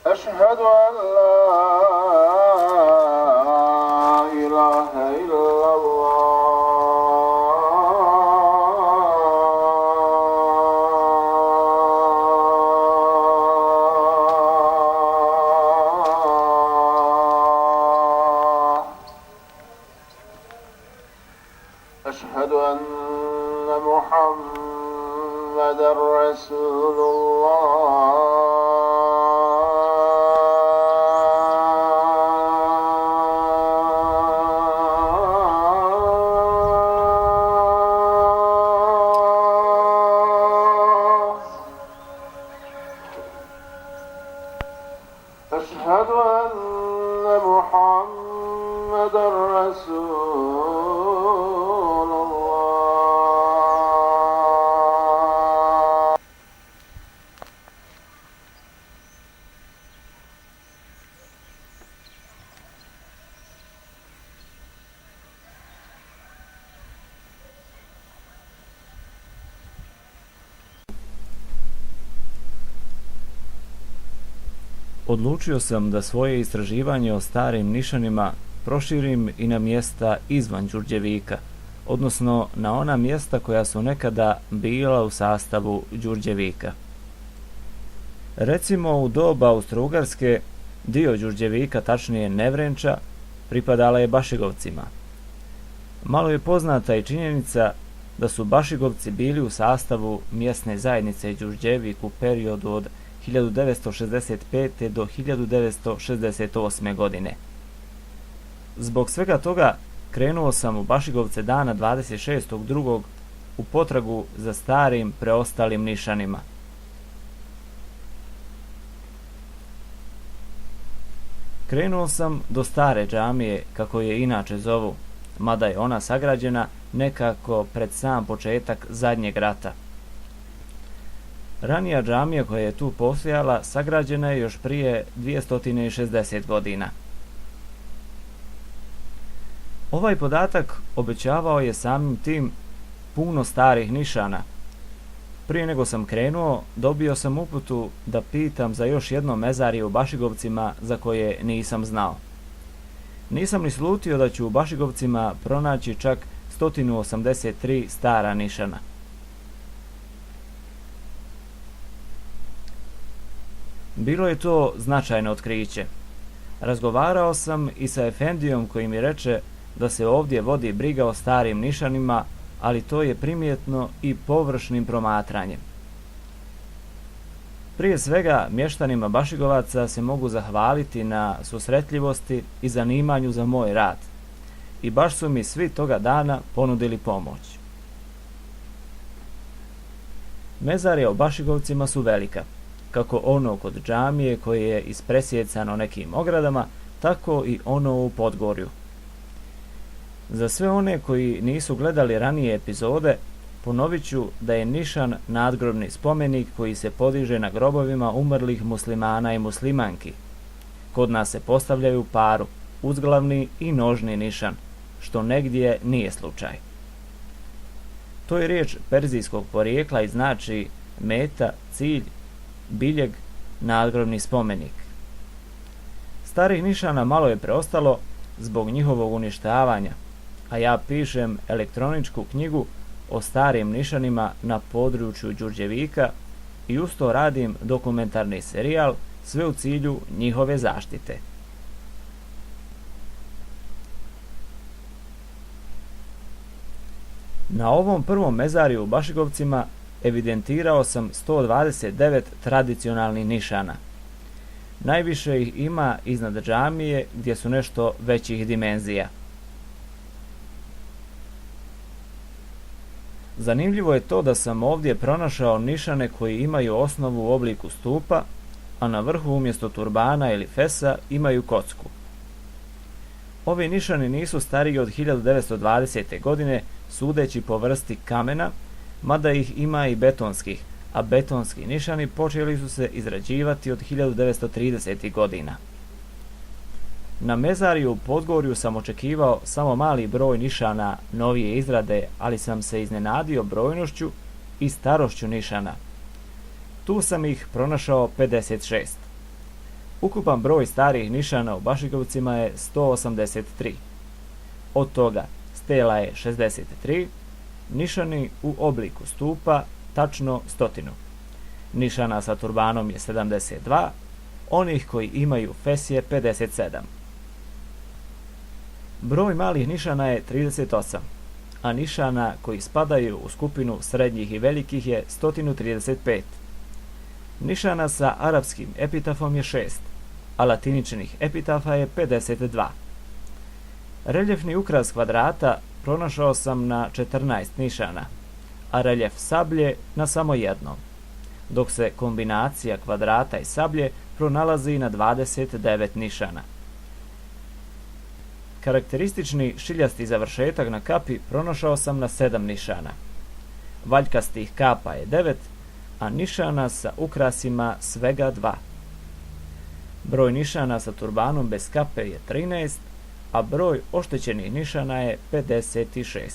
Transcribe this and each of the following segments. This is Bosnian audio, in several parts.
أشهد أن لا إله إلا الله. أشهد أن محمدًا رسول الله. أشهد أن محمدًا رسول الله. Odlučio sam da svoje istraživanje o starim nišanima proširim i na mjesta izvan Đurđevika, odnosno na ona mjesta koja su nekada bila u sastavu Đurđevika. Recimo u doba Austro-Ugarske dio Đurđevika, tačnije Nevrenča, pripadala je Bašigovcima. Malo je poznata i činjenica da su Bašigovci bili u sastavu mjesne zajednice Đurđevik u periodu od 1965. do 1968. godine. Zbog svega toga krenuo sam u Bašigovce dana 26.2. u potragu za starim preostalim nišanima. Krenuo sam do stare džamije, kako je inače zovu, mada je ona sagrađena nekako pred sam početak zadnjeg rata. Ranija džamija koja je tu postojala sagrađena je još prije 260 godina. Ovaj podatak obećavao je samim tim puno starih nišana. Prije nego sam krenuo, dobio sam uputu da pitam za još jedno mezarje u Bašigovcima za koje nisam znao. Nisam ni slutio da ću u Bašigovcima pronaći čak 183 stara nišana. Bilo je to značajno otkriće. Razgovarao sam i sa efendijom koji mi reče da se ovdje vodi briga o starim nišanima, ali to je primjetno i površnim promatranjem. Prije svega, mještanima Bašigovaca se mogu zahvaliti na susretljivosti i zanimanju za moj rad. I baš su mi svi toga dana ponudili pomoć. Mezarja u Bašigovcima su velika, kako ono kod džamije koje je ispresjecano nekim ogradama, tako i ono u Podgorju. Za sve one koji nisu gledali ranije epizode, ponovit ću da je nišan nadgrobni spomenik koji se podiže na grobovima umrlih muslimana i muslimanki. Kod nas se postavljaju paru, uzglavni i nožni nišan, što negdje nije slučaj. To je riječ perzijskog porijekla i znači meta, cilj, biljeg, nadgrobni spomenik. Starih nišana malo je preostalo zbog njihovog uništavanja, a ja pišem elektroničku knjigu o starim nišanima na području Đurđevika i uz to radim dokumentarni serijal, sve u cilju njihove zaštite. Na ovom prvom mezariju u Bašigovcima evidentirao sam 129 tradicionalnih nišana. Najviše ih ima iznad džamije gdje su nešto većih dimenzija. Zanimljivo je to da sam ovdje pronašao nišane koji imaju osnovu u obliku stupa, a na vrhu umjesto turbana ili fesa imaju kocku. Ovi nišani nisu stariji od 1920. godine, sudeći po vrsti kamena, mada ih ima i betonskih, a betonski nišani počeli su se izrađivati od 1930. godina. Na mezariju u Podgorju sam očekivao samo mali broj nišana novije izrade, ali sam se iznenadio brojnošću i starošću nišana. Tu sam ih pronašao 56. Ukupan broj starih nišana u Bašigovcima je 183. Od toga stela je 63, nišani u obliku stupa tačno 100. Nišana sa turbanom je 72, onih koji imaju fesije 57. Broj malih nišana je 38, a nišana koji spadaju u skupinu srednjih i velikih je 135. Nišana sa arapskim epitafom je 6, a latiničnih epitafa je 52. Reljefni ukras kvadrata pronašao sam na 14 nišana, a reljef sablje na samo jednom, dok se kombinacija kvadrata i sablje pronalazi na 29 nišana. Karakteristični šiljasti završetak na kapi pronašao sam na 7 nišana. Valjkastih kapa je 9, a nišana sa ukrasima svega 2. Broj nišana sa turbanom bez kape je 13, a broj oštećenih nišana je 56.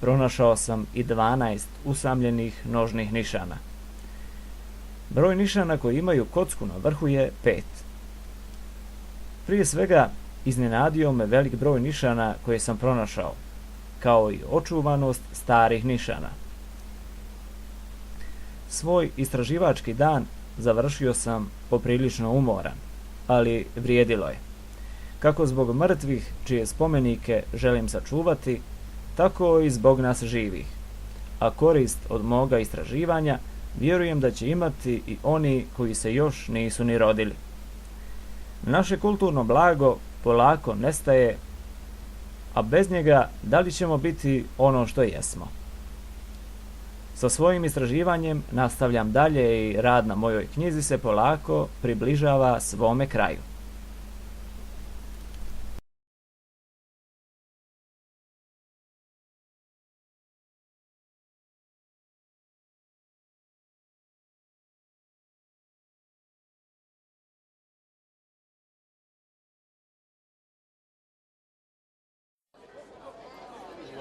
Pronašao sam i 12 usamljenih nožnih nišana. Broj nišana koji imaju kocku na vrhu je 5. Prije svega, iznenadio me velik broj nišana koje sam pronašao, kao i očuvanost starih nišana. Svoj istraživački dan završio sam poprilično umoran, ali vrijedilo je. Kako zbog mrtvih, čije spomenike želim sačuvati, tako i zbog nas živih. A korist od moga istraživanja vjerujem da će imati i oni koji se još nisu ni rodili. Naše kulturno blago polako nestaje, a bez njega da li ćemo biti ono što jesmo? Sa svojim istraživanjem nastavljam dalje i rad na mojoj knjizi se polako približava svome kraju.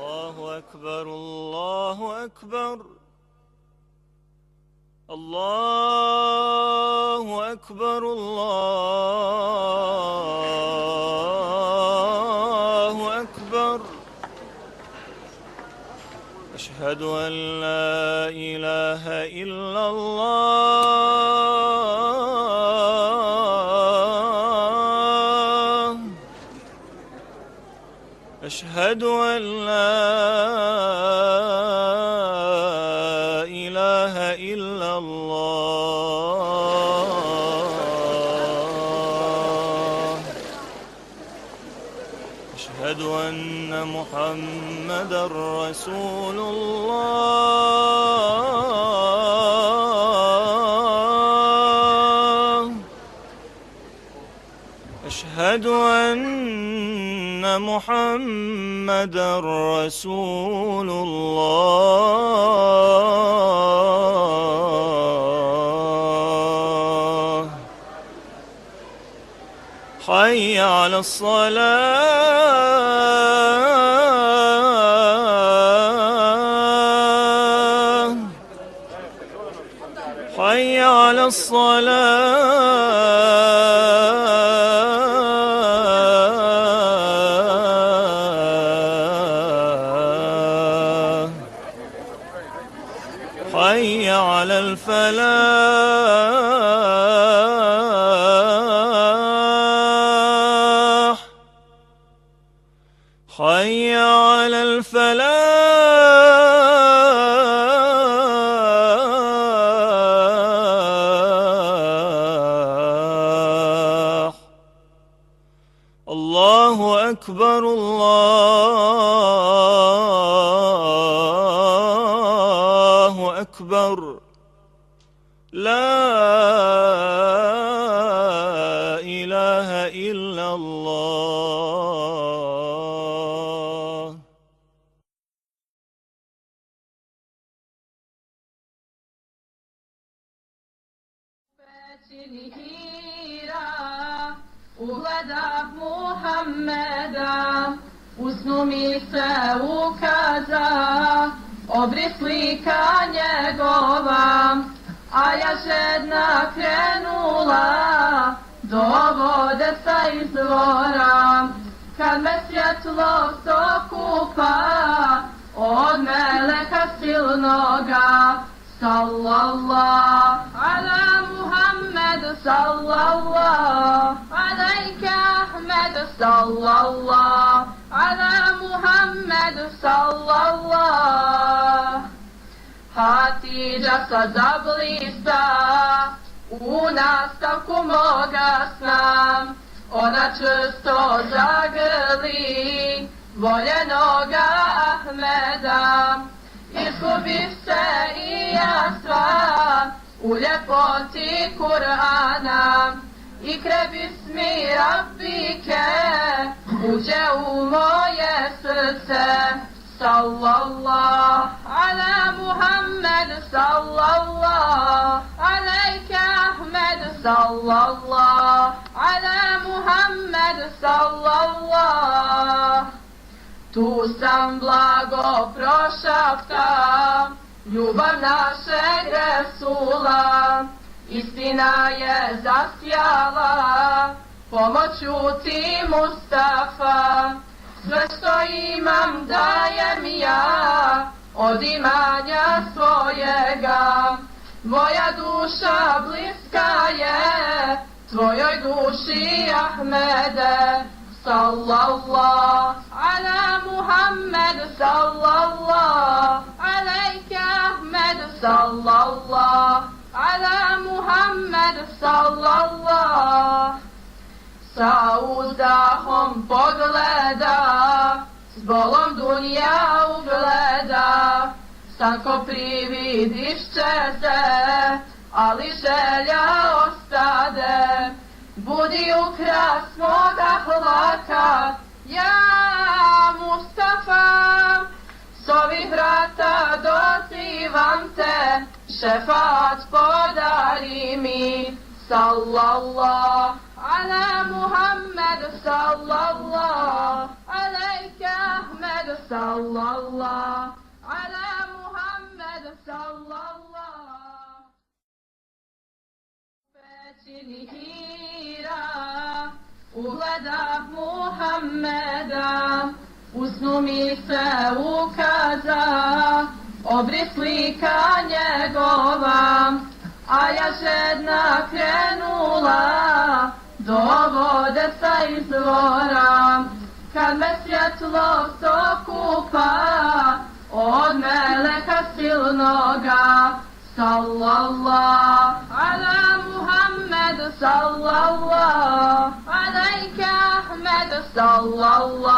Allahu akbar, Allahu akbar. Allahu akbar, Allahu akbar. Ashhadu an la ilaha illa Allah. أشهد أن لا إله إلا الله. أشهد أن محمدًا رسول الله. أشهد أن محمدًا رسول الله. حي على الصلاة. حي على الصلاة. حي على الفلاح. حي على الفلاح. الله أكبر، الله أكبر. لا إله إلا الله. Ugleda snu mi se ukaza, obris lika njegova, a ja žedna krenula do vode sa izvora. Kad me svjetlost okupa od meleka silnoga, sallallahu ala Muhammed, sallallahu alaika Ahmed, sallallahu ala Muhammed, sallallahu. Hatidža sad zablista u nastavku moga sna, ona čvrsto zagrli voljenoga Ahmeda. Izgubih se i ja sva u ljepoti Kur'ana, i bismi rabbike uđe u moje srce. Sallallahu ala Muhammed, sallallahu alaika Ahmed, sallallahu ala Muhammed, sallallahu. Tu sam blago prošapta ljubav našeg Resula, istina je zasjala pomoću ti Mustafa. Sve što imam dajem ja od imanja svojega, moja duša bliska je tvojoj duši Ahmede. Sallallahu ala Muhammed, sallallahu alaika Ahmed, sallallahu ala Muhammed, sallallahu. Sa uzdahom pogleda, s bolom dunja ugleda, san ko privid iščeze, ali želja ostade. Budi ukras moga hlaka, ja Mustafa, s ovih vrata dozivam te, šefat podari mi. Sallallahu ala Muhammed, sallallahu alaika Ahmed, sallallahu ala Muhammed, sallallahu. Pećini Hira ugledah Muhammeda, u snu mi se ukaza obris lika njegova, a ja žedna krenula do vode sa izvora. Kad me svjetlost okupa od meleka silnoga, sallallahu ala Muhammed, sallallahu alaika Ahmed, sallallahu